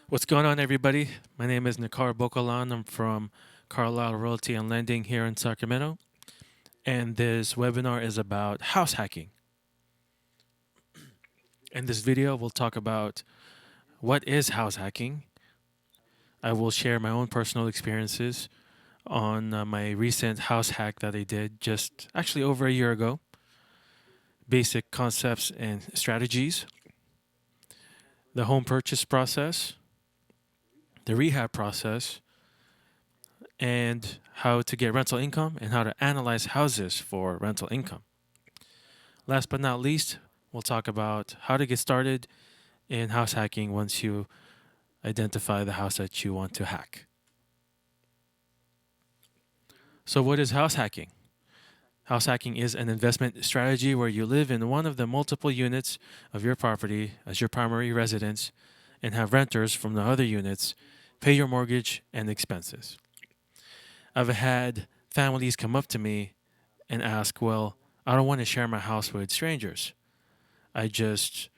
What's going on, everybody? My name is Nikar Bokolan. I'm from Carlisle Realty and Lending here in Sacramento. And this webinar is about house hacking. In this video, we'll talk about what is house hacking. I will share my own personal experiences on my recent house hack that I did just actually over a year ago, basic concepts and strategies, the home purchase process, the rehab process, and how to get rental income and how to analyze houses for rental income. Last but not least, we'll talk about how to get started in house hacking once you identify the house that you want to hack. So, what is house hacking? House hacking is an investment strategy where you live in one of the multiple units of your property as your primary residence and have renters from the other units pay your mortgage and expenses. I've had families come up to me and ask, well, I don't want to share my house with strangers. I just,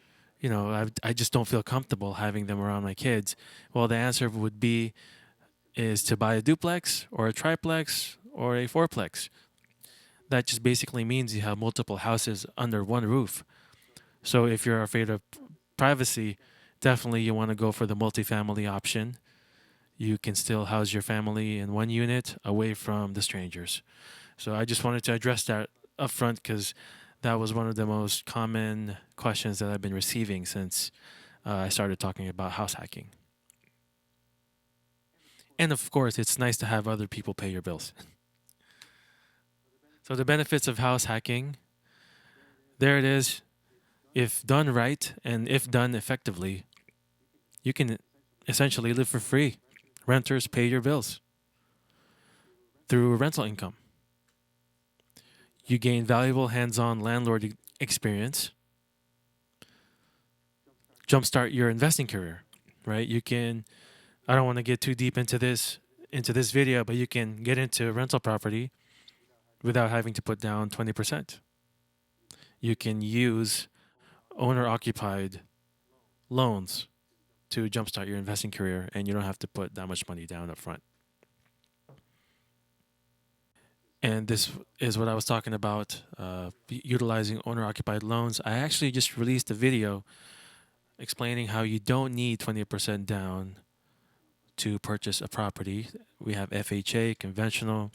I just don't feel comfortable having them around my kids. Well, the answer would be is to buy a duplex or a triplex or a fourplex. That just basically means you have multiple houses under one roof. So if you're afraid of privacy, definitely you want to go for the multifamily option. You can still house your family in one unit away from the strangers. So I just wanted to address that up front because that was one of the most common questions that I've been receiving since I started talking about house hacking. And of course, it's nice to have other people pay your bills. So the benefits of house hacking, there it is. If done right and if done effectively, you can essentially live for free. Renters pay your bills through rental income. You gain valuable hands-on landlord experience. Jumpstart your investing career, right? You can I don't want to get too deep into this video, but you can get into rental property without having to put down 20%. You can use owner occupied loans to jumpstart your investing career, and you don't have to put that much money down up front. And this is what I was talking about, utilizing owner occupied loans. I actually just released a video explaining how you don't need 20% down to purchase a property. We have FHA, conventional,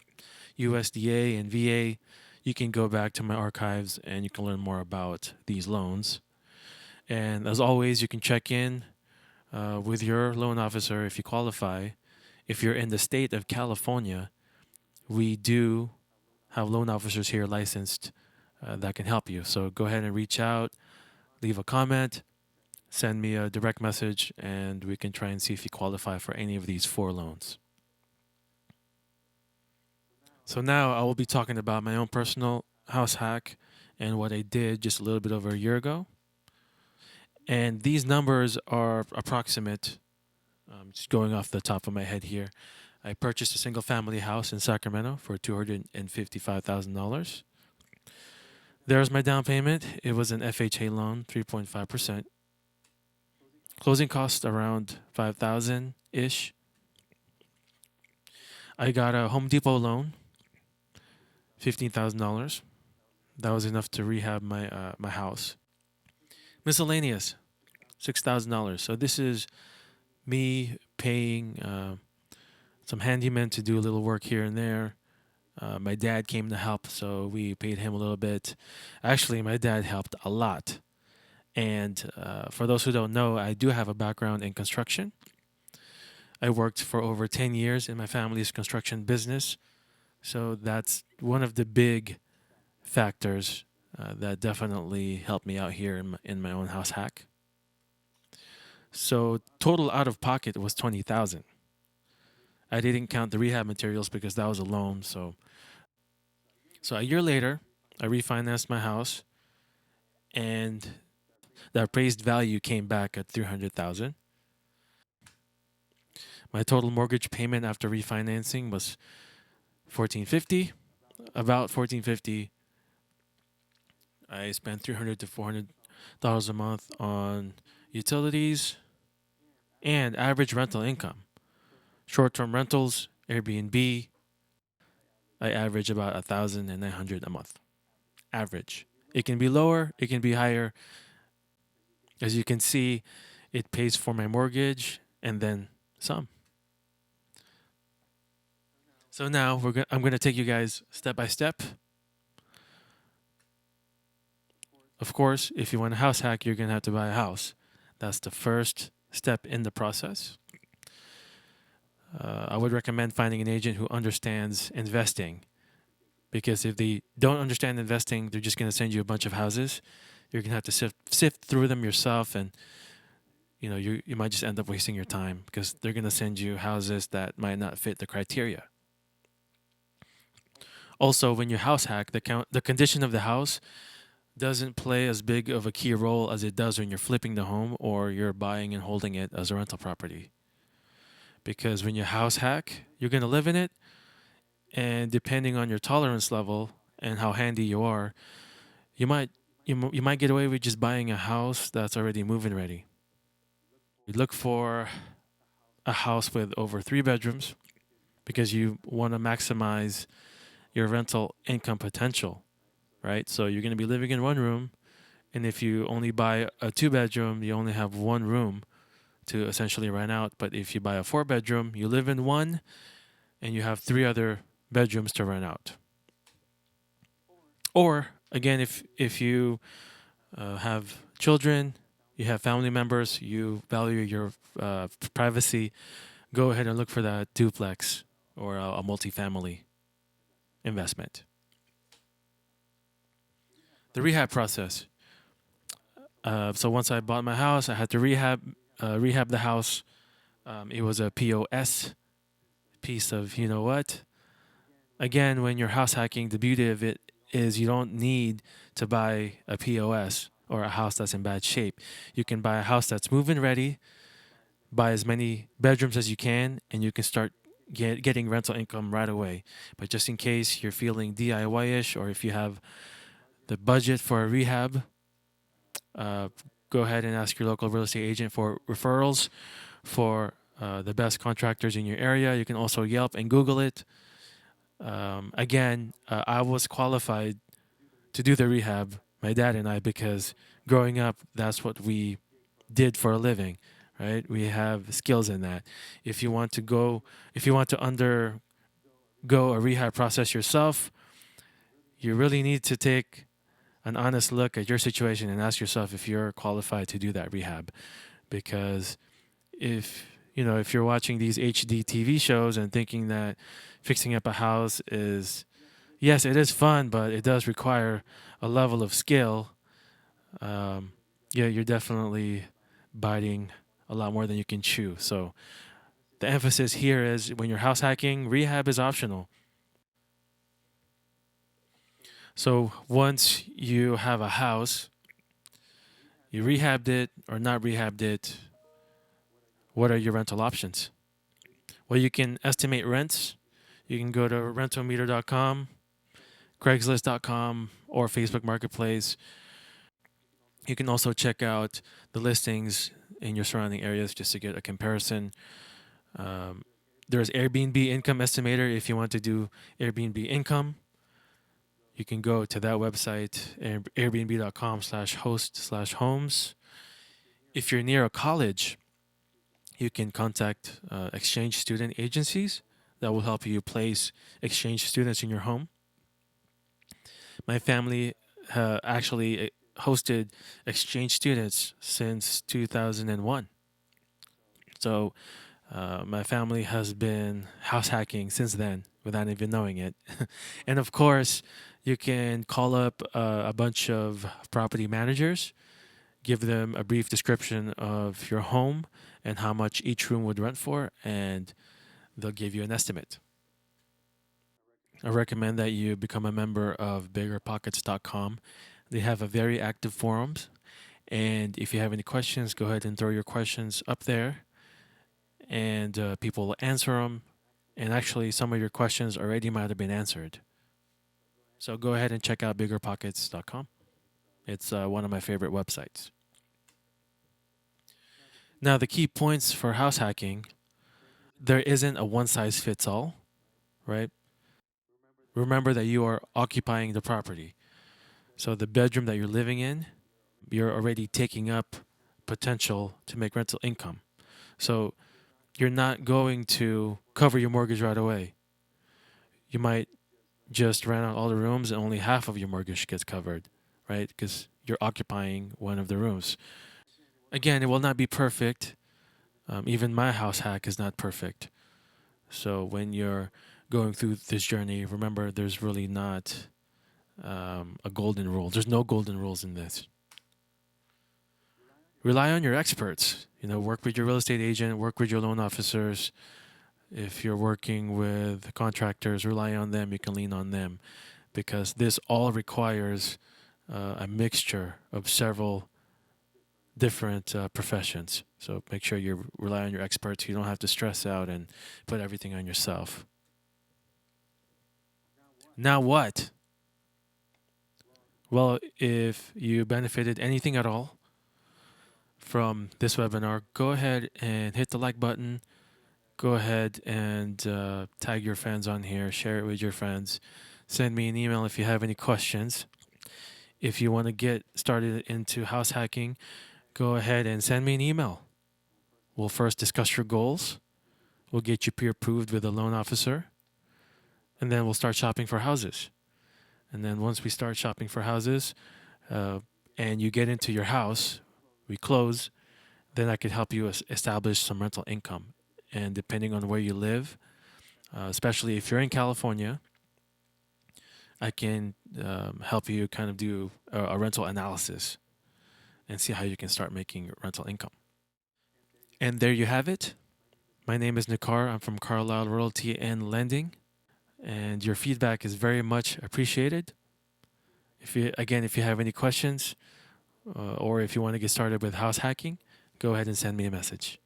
USDA, and VA. You can go back to my archives and you can learn more about these loans. And as always, you can check in with your loan officer if you qualify. If you're in the state of California, we do have loan officers here licensed that can help you. So go ahead and reach out, leave a comment, send me a direct message, and we can try and see if you qualify for any of these 4 loans. So now I will be talking about my own personal house hack and what I did just a little bit over a year ago. And these numbers are approximate, just going off the top of my head here. I purchased a single family house in Sacramento for $255,000. There's my down payment. It was an FHA loan, 3.5%. Closing cost around $5,000 ish. I got a Home Depot loan, $15,000. That was enough to rehab my house. Miscellaneous, $6,000. So this is me paying some handymen to do a little work here and there. My dad came to help, so we paid him a little bit. Actually, my dad helped a lot. And for those who don't know, I do have a background in construction. I worked for over 10 years in my family's construction business. So that's one of the big factors that definitely helped me out here in my own house hack. So total out of pocket was $20,000. I didn't count the rehab materials because that was a loan. So a year later, I refinanced my house, and the appraised value came back at $300,000. My total mortgage payment after refinancing was $1,450, about $1,450. I spent $300 to $400 a month on utilities, and average rental income. Short-term rentals, Airbnb, I average about 1,900 a month. Average. It can be lower, it can be higher. As you can see, it pays for my mortgage and then some. So now I'm going to take you guys step by step. Of course, if you want a house hack, you're going to have to buy a house. That's the first step in the process. I would recommend finding an agent who understands investing, because if they don't understand investing, they're just going to send you a bunch of houses. You're going to have to sift through them yourself, and you might just end up wasting your time because they're going to send you houses that might not fit the criteria. Also, when you house hack, the condition of the house doesn't play as big of a key role as it does when you're flipping the home or you're buying and holding it as a rental property. Because when you house hack, you're going to live in it, and depending on your tolerance level and how handy you are, you might get away with just buying a house that's already move-in ready. You look for a house with over 3 bedrooms because you want to maximize your rental income potential, right? So you're going to be living in one room, and if you only buy a 2 bedroom, you only have one room to essentially rent out. But if you buy a 4 bedroom, you live in one, and you have 3 other bedrooms to rent out. Or again, if you have children, you have family members, you value your privacy, go ahead and look for that duplex or a multifamily investment. The rehab process. So once I bought my house, I had to rehab the house. It was a POS, piece of you know what. Again, when you're house hacking, the beauty of it is you don't need to buy a POS or a house that's in bad shape. You can buy a house that's move-in ready, buy as many bedrooms as you can, and you can start getting rental income right away. But just in case you're feeling DIY-ish, or if you have the budget for a rehab, go ahead and ask your local real estate agent for referrals for the best contractors in your area. You can also Yelp and Google it. Again, I was qualified to do the rehab, my dad and I, because growing up, that's what we did for a living, right? We have skills in that. If you want to undergo a rehab process yourself, you really need to take an honest look at your situation and ask yourself if you're qualified to do that rehab. Because if you're watching these HD TV shows and thinking that fixing up a house is, yes, it is fun, but it does require a level of skill. You're definitely biting a lot more than you can chew. So the emphasis here is when you're house hacking, rehab is optional. So once you have a house, you rehabbed it or not rehabbed it, what are your rental options? Well, you can estimate rents. You can go to rentalmeter.com, Craigslist.com, or Facebook Marketplace. You can also check out the listings in your surrounding areas just to get a comparison. There's Airbnb income estimator if you want to do Airbnb income. You can go to that website, airbnb.com/host/homes. If you're near a college, you can contact exchange student agencies that will help you place exchange students in your home. My family actually hosted exchange students since 2001. So my family has been house hacking since then without even knowing it. And of course, you can call up a bunch of property managers, give them a brief description of your home and how much each room would rent for, and they'll give you an estimate. I recommend that you become a member of biggerpockets.com. They have a very active forums, and if you have any questions, go ahead and throw your questions up there, and people will answer them. And actually, some of your questions already might have been answered. So go ahead and check out biggerpockets.com. It's one of my favorite websites. Now, the key points for house hacking, there isn't a one size fits all, right? Remember that you are occupying the property. So the bedroom that you're living in, you're already taking up potential to make rental income. So you're not going to cover your mortgage right away. You might just rent out all the rooms and only half of your mortgage gets covered, right? Because you're occupying one of the rooms. Again, it will not be perfect. Even my house hack is not perfect. So when you're going through this journey, remember there's really not a golden rule. There's no golden rules in this. Rely on your experts. Work with your real estate agent, work with your loan officers. If you're working with contractors, rely on them. You can lean on them because this all requires a mixture of several different professions. So make sure you rely on your experts. You don't have to stress out and put everything on yourself. Now what? Well, if you benefited anything at all from this webinar, go ahead and hit the like button. Go ahead and tag your friends on here. Share it with your friends. Send me an email if you have any questions. If you want to get started into house hacking, go ahead and send me an email. We'll first discuss your goals. We'll get you pre-approved with a loan officer. And then we'll start shopping for houses. And then once we start shopping for houses and you get into your house, we close, then I could help you establish some rental income. And depending on where you live, especially if you're in California, I can help you kind of do a rental analysis and see how you can start making rental income. And there you have it. My name is Nikar. I'm from Carlisle Realty and Lending. And your feedback is very much appreciated. If you have any questions or if you want to get started with house hacking, go ahead and send me a message.